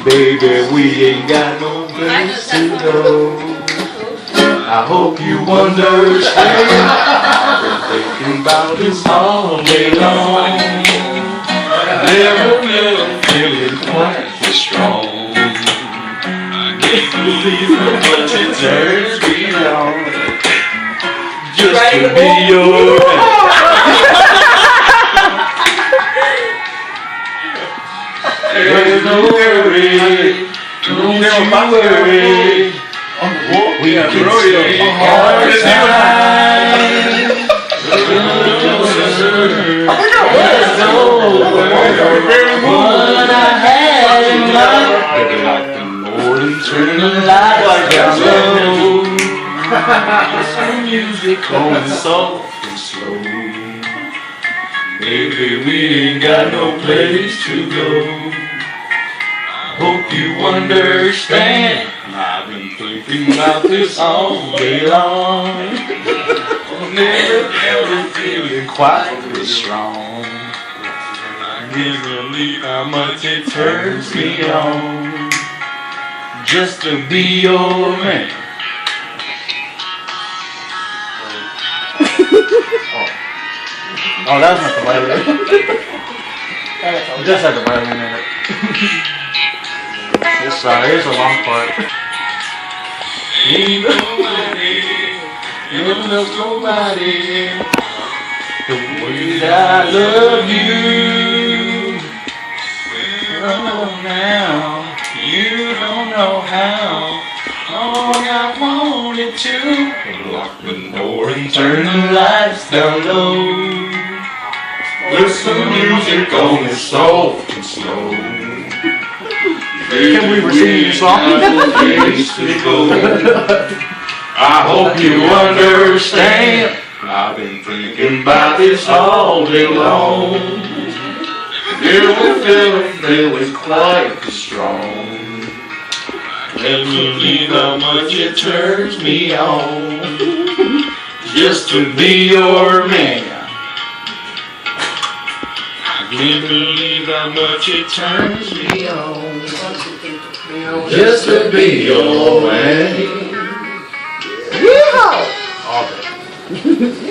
Baby, we ain't got no place to go. I hope you understand. I've been thinking about this all day long. Never been feeling quite this strong. I can't believe how much it turns me on just to be your man. There's no worry, don't you worry. We can take our time. There's no worry. What I had in mind, like the morning, turn the lights down low. Some music going soft and slow. Baby, we ain't got no place to go. Hope you understand. I've been thinking about this all day long. Never feeling quite this strong. I can't believe how much it turns me on just to be your man. Oh, that was not the violin. Just had the violin in it. Here's a long part. Ain't nobody, nobody the way that I love you. Oh, now you don't know how long I wanted to lock the door and turn the lights down low. Listen to music on it soft and slow. Can we receive your song? I hope you understand. I've been thinking about this all day long. Never feeling quite strong. Can't believe how much it turns me on just to be your man. Can't believe how much it turns me on just to be your man. All day.